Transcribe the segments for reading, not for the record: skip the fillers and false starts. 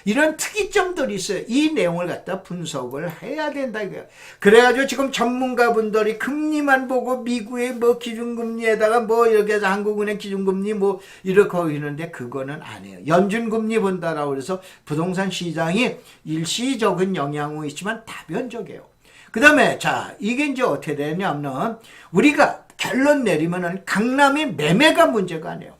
이런 특이점들이 있어요. 이 내용을 갖다 분석을 해야 된다 이거예요. 그래가지고 지금 전문가분들이 금리만 보고 미국의 뭐 기준금리에다가 뭐 이렇게 해서 한국은행 기준금리 뭐 이렇게 하는데 그거는 아니에요. 연준금리 본다라고 그래서 부동산 시장이 일시적인 영향은 있지만 다변적이에요. 그 다음에 자 이게 이제 어떻게 되냐면 우리가 결론 내리면은 강남이 매매가 문제가 아니에요.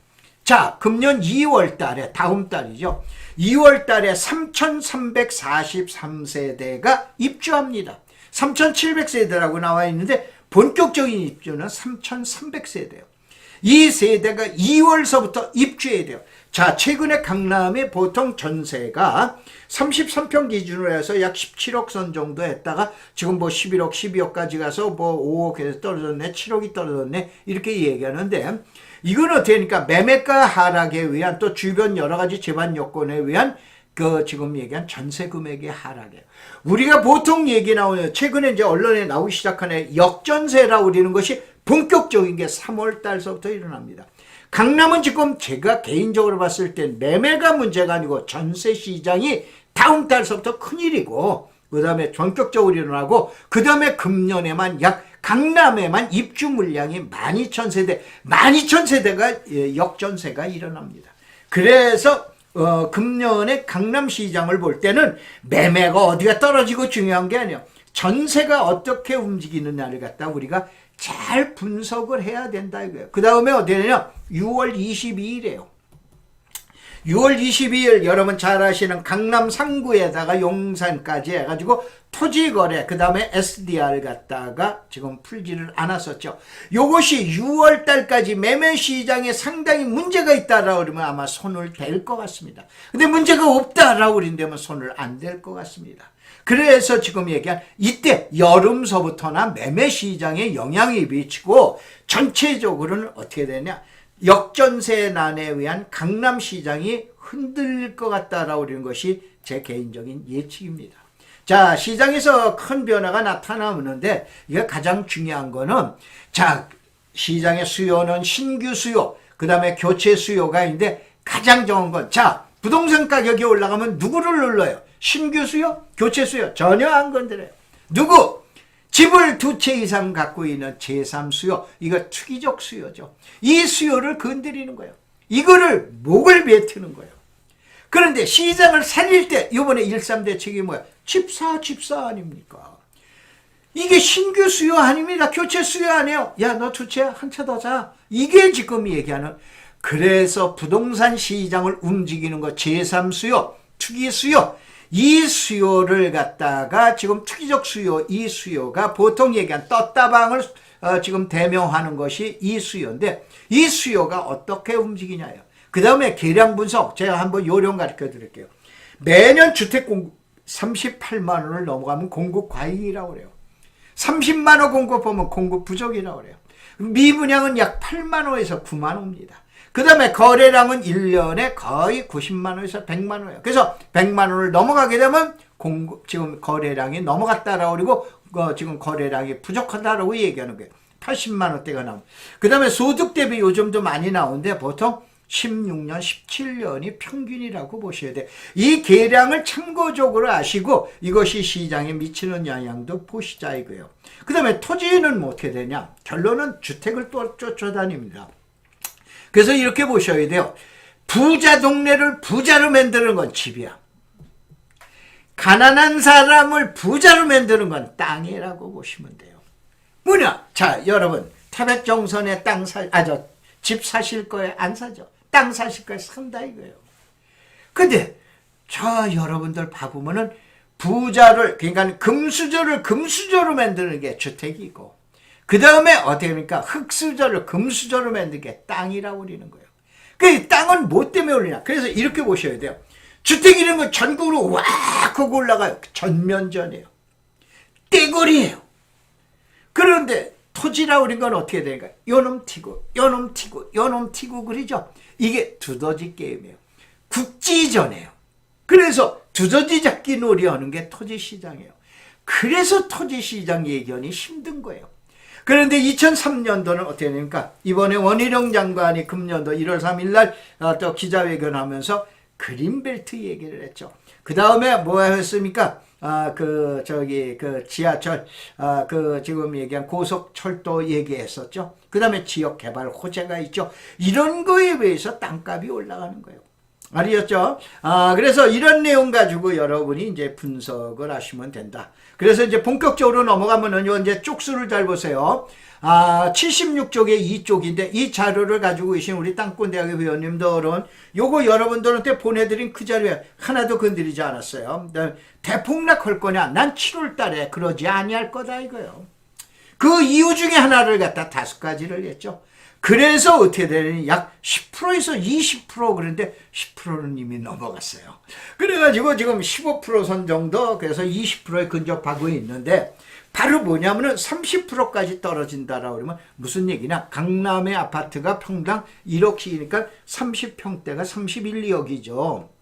자 금년 2월 달에 다음 달이죠. 2월 달에 3,343세대가 입주합니다. 3,700세대라고 나와 있는데 본격적인 입주는 3,300세대예요. 이 세대가 2월서부터 입주해야 돼요. 자, 최근에 강남의 보통 전세가 33평 기준으로 해서 약 17억 선 정도 했다가 지금 뭐 11억, 12억까지 가서 뭐 5억에서 떨어졌네, 7억이 떨어졌네, 이렇게 얘기하는데 이건 어떻게 하니까 매매가 하락에 위한 또 주변 여러 가지 제반 요건에 의한 그 지금 얘기한 전세 금액의 하락이에요. 우리가 보통 얘기 나오는 최근에 이제 언론에 나오기 시작하는 역전세라고 그러는 것이 본격적인 게 3월 달서부터 일어납니다. 강남은 지금 제가 개인적으로 봤을 때 매매가 문제가 아니고 전세 시장이 다음 달서부터 큰일이고 그 다음에 전격적으로 일어나고 그 다음에 금년에만 약 강남에만 입주 물량이 12,000세대, 12,000세대가 역전세가 일어납니다. 그래서 금년에 강남 시장을 볼 때는 매매가 어디가 떨어지고 중요한 게 아니에요. 전세가 어떻게 움직이느냐를 갖다 우리가 잘 분석을 해야 된다 이거예요. 그 다음에 어디에 되냐? 6월 22일이에요. 6월 22일 여러분 잘 아시는 강남 상구에다가 용산까지 해가지고 토지거래 그 다음에 SDR 갖다가 지금 풀지를 않았었죠. 요것이 6월 달까지 매매 시장에 상당히 문제가 있다라고 그러면 아마 손을 댈 것 같습니다. 근데 문제가 없다라고 그런다면 손을 안 댈 것 같습니다. 그래서 지금 얘기한 이때 여름서부터나 매매 시장에 영향이 미치고 전체적으로는 어떻게 되냐? 역전세난에 의한 강남 시장이 흔들릴 것 같다라고 그러는 것이 제 개인적인 예측입니다. 자, 시장에서 큰 변화가 나타나는데 이게 가장 중요한 거는 자, 시장의 수요는 신규 수요, 그 다음에 교체 수요가 있는데 가장 좋은 건 자, 부동산 가격이 올라가면 누구를 눌러요? 신규 수요? 교체 수요? 전혀 안 건드려요. 누구? 집을 2채 이상 갖고 있는 제3 수요. 이거 투기적 수요죠. 이 수요를 건드리는 거예요. 이거를 목을 뱉는 거예요. 그런데 시장을 살릴 때 이번에 1.3대책이 뭐야? 집사 아닙니까? 이게 신규 수요 아닙니다. 교체 수요 아니에요. 야, 너 2채 한 채 더 자. 이게 지금 얘기하는 그래서 부동산 시장을 움직이는 거 제3 수요, 투기 수요. 이 수요를 갖다가 지금 투기적 수요, 이 수요가 보통 얘기한 떴다방을 지금 대명하는 것이 이 수요인데 이 수요가 어떻게 움직이냐요. 그 다음에 계량 분석 제가 한번 요령 가르쳐 드릴게요. 매년 주택 공급 38만 원을 넘어가면 공급 과잉이라고 그래요. 30만 원 공급하면 공급 부족이라고 그래요. 미분양은 약 8만 원에서 9만 원입니다. 그 다음에 거래량은 1년에 거의 90만 원에서 100만 원이에요. 그래서 100만 원을 넘어가게 되면 지금 거래량이 넘어갔다라고 그리고 지금 거래량이 부족하다라고 얘기하는 거예요. 80만 원대가 나오고. 그 다음에 소득 대비 요즘도 많이 나오는데 보통 16년, 17년이 평균이라고 보셔야 돼요. 이 계량을 참고적으로 아시고 이것이 시장에 미치는 영향도 보시자 이거예요. 그 다음에 토지는 뭐 어떻게 되냐. 결론은 주택을 또 쫓아다닙니다. 그래서 이렇게 보셔야 돼요. 부자 동네를 부자로 만드는 건 집이야. 가난한 사람을 부자로 만드는 건 땅이라고 보시면 돼요. 뭐냐? 자, 여러분, 태백정선에 집 사실 거예요? 안 사죠? 땅 사실 거예요? 산다 이거예요. 근데, 여러분들 봐보면은 부자를, 그러니까 금수저로 만드는 게 주택이고, 그 다음에 어떻게 합니까? 흙수저를 금수저로 만든 게 땅이라고 그러는 거예요. 그 땅은 뭐 때문에 올리냐? 그래서 이렇게 보셔야 돼요. 주택 이런 거 전국으로 와 하고 올라가요. 전면전이에요. 떼거리예요. 그런데 토지라고 그런 건 어떻게 되는가? 요놈 튀고 그러죠. 이게 두더지 게임이에요. 국지전이에요. 그래서 두더지 잡기 놀이하는 게 토지 시장이에요. 그래서 토지 시장 예견이 힘든 거예요. 그런데 2003년도는 어떻게 됩니까? 이번에 원희룡 장관이 금년도 1월 3일 날 또 기자회견하면서 그린벨트 얘기를 했죠. 그 다음에 뭐야 했습니까? 지하철, 지금 얘기한 고속철도 얘기했었죠. 그 다음에 지역개발 호재가 있죠. 이런 거에 비해서 땅값이 올라가는 거예요. 알겠죠? 그래서 이런 내용 가지고 여러분이 이제 분석을 하시면 된다. 그래서 이제 본격적으로 넘어가면은 이제 쪽수를 잘 보세요. 76쪽에 2쪽인데 이 자료를 가지고 계신 우리 땅꾼대학의 회원님들은 요거 여러분들한테 보내드린 그 자료에 하나도 건드리지 않았어요. 대폭락할 거냐? 난 7월 달에 그러지 아니할 거다 이거요. 그 이유 중에 하나를 갖다 5가지를 했죠. 그래서 어떻게 되느냐, 약 10%에서 20% 그런데 10%는 이미 넘어갔어요. 그래가지고 지금 15%선 정도, 그래서 20%에 근접하고 있는데, 바로 뭐냐면은 30%까지 떨어진다라고 그러면 무슨 얘기냐? 강남의 아파트가 평당 1억이니까 30평대가 31, 2억이죠.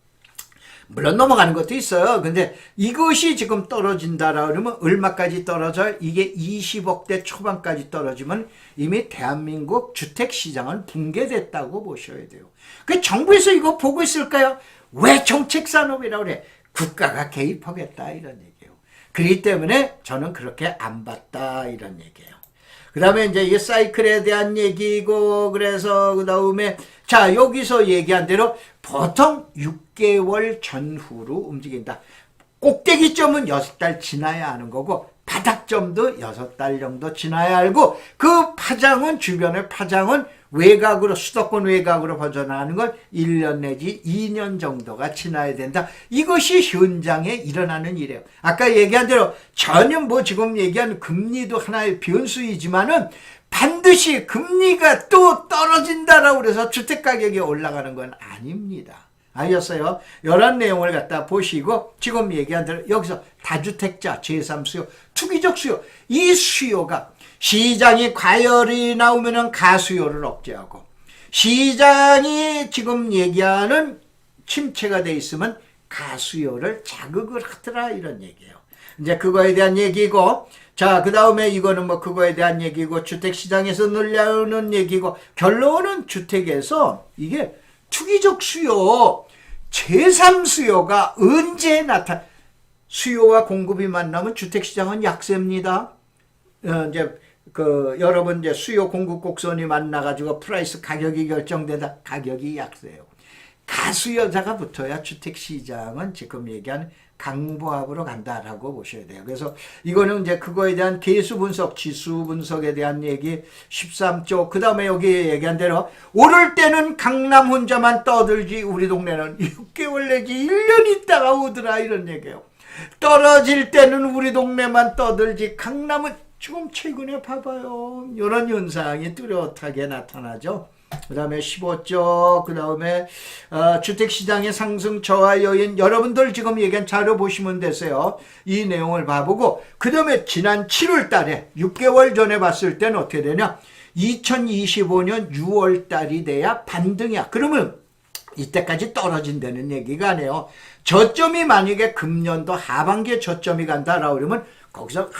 물론 넘어가는 것도 있어요. 근데 이것이 지금 떨어진다라 그러면 얼마까지 떨어져요? 이게 20억대 초반까지 떨어지면 이미 대한민국 주택시장은 붕괴됐다고 보셔야 돼요. 그 정부에서 이거 보고 있을까요? 왜 정책산업이라고 그래? 국가가 개입하겠다 이런 얘기예요. 그렇기 때문에 저는 그렇게 안 봤다 이런 얘기예요. 그 다음에 이제 이 사이클에 대한 얘기고, 그래서 그 다음에 자 여기서 얘기한 대로 보통 6개월 전후로 움직인다. 꼭대기점은 6달 지나야 하는 거고 바닥점도 6달 정도 지나야 알고, 그 파장은, 주변의 파장은 외곽으로, 수도권 외곽으로 벗어나는 건 1년 내지 2년 정도가 지나야 된다. 이것이 현장에 일어나는 일이에요. 아까 얘기한 대로 전혀 뭐 지금 얘기한 금리도 하나의 변수이지만은 반드시 금리가 또 떨어진다라고 그래서 주택가격이 올라가는 건 아닙니다. 알겠어요? 이런 내용을 갖다 보시고 지금 얘기한 대로 여기서 다주택자, 제3수요, 투기적 수요, 이 수요가 시장이 과열이 나오면은 가수요를 억제하고, 시장이 지금 얘기하는 침체가 돼 있으면 가수요를 자극을 하더라 이런 얘기예요. 이제 그거에 대한 얘기고, 자, 그 다음에 이거는 뭐 그거에 대한 얘기고, 주택시장에서 늘려오는 얘기고, 결론은 주택에서 이게 투기적 수요, 제3수요가 언제 수요와 공급이 만나면 주택시장은 약세입니다. 여러분 이제 수요 공급 곡선이 만나가지고 프라이스 가격이 결정되다. 가격이 약세요. 가수여자가 붙어야 주택시장은 지금 얘기하는 강보합으로 간다라고 보셔야 돼요. 그래서 이거는 이제 그거에 대한 개수 분석, 지수 분석에 대한 얘기 13쪽. 그 다음에 여기 얘기한 대로 오를 때는 강남 혼자만 떠들지 우리 동네는 6개월 내지 1년 있다가 오더라 이런 얘기예요. 떨어질 때는 우리 동네만 떠들지 강남은 지금 최근에 봐봐요. 이런 현상이 뚜렷하게 나타나죠. 그 다음에 15쪽, 그 다음에 주택시장의 상승 저하 요인, 여러분들 지금 얘기한 자료 보시면 되세요. 이 내용을 봐보고, 그 다음에 지난 7월 달에 6개월 전에 봤을 때는 어떻게 되냐, 2025년 6월 달이 돼야 반등이야. 그러면 이때까지 떨어진다는 얘기가 아니에요. 저점이 만약에 금년도 하반기에 저점이 간다라고 그러면 거기서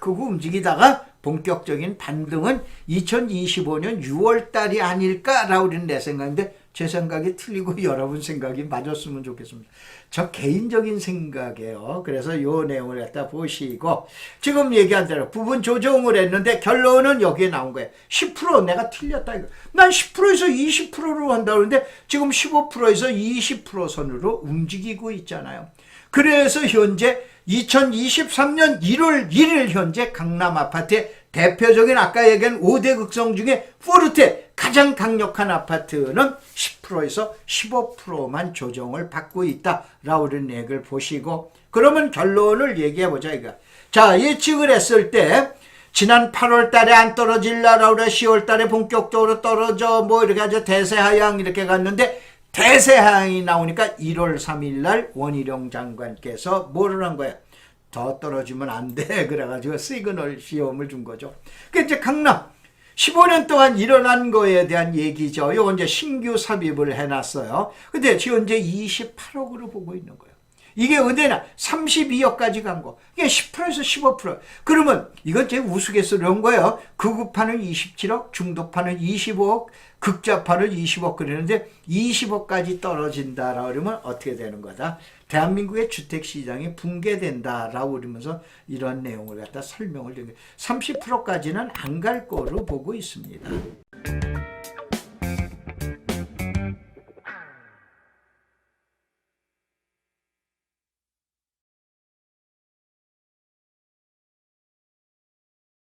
그거 움직이다가 본격적인 반등은 2025년 6월 달이 아닐까라고 하는 내 생각인데, 제 생각이 틀리고 여러분 생각이 맞았으면 좋겠습니다. 저 개인적인 생각이에요. 그래서 요 내용을 갖다 보시고, 지금 얘기한 대로 부분 조정을 했는데 결론은 여기에 나온 거예요. 10% 내가 틀렸다 이거. 난 10%에서 20%로 한다고 하는데 지금 15%에서 20% 선으로 움직이고 있잖아요. 그래서 현재 2023년 1월 1일 현재 강남 아파트의 대표적인 아까 얘기한 5대 극성 중에 포르테 가장 강력한 아파트는 10%에서 15%만 조정을 받고 있다라고 하는 얘기를 보시고, 그러면 결론을 얘기해보자 이거. 자, 예측을 했을 때 지난 8월 달에 안 떨어질라라고 그래, 10월 달에 본격적으로 떨어져 뭐 이렇게 아주 대세하향 이렇게 갔는데, 대세하향이 나오니까 1월 3일 날 원희룡 장관께서 뭐를 한 거야? 더 떨어지면 안 돼. 그래가지고 시그널 시험을 준 거죠. 그 이제 강남 15년 동안 일어난 거에 대한 얘기죠. 요거 이제 신규 삽입을 해놨어요. 근데 현재 28억으로 보고 있는 거예요. 이게 언제나 32억까지 간 거. 이게 10%에서 15%. 그러면 이건 제 우스갯소리한 거예요. 극우파는 27억, 중도파는 25억, 극좌파는 20억 그러는데 20억까지 떨어진다라고 그러면 어떻게 되는 거다? 대한민국의 주택시장이 붕괴된다라고 그러면서 이런 내용을 갖다 설명을 드린 거예요. 30%까지는 안 갈 거로 보고 있습니다.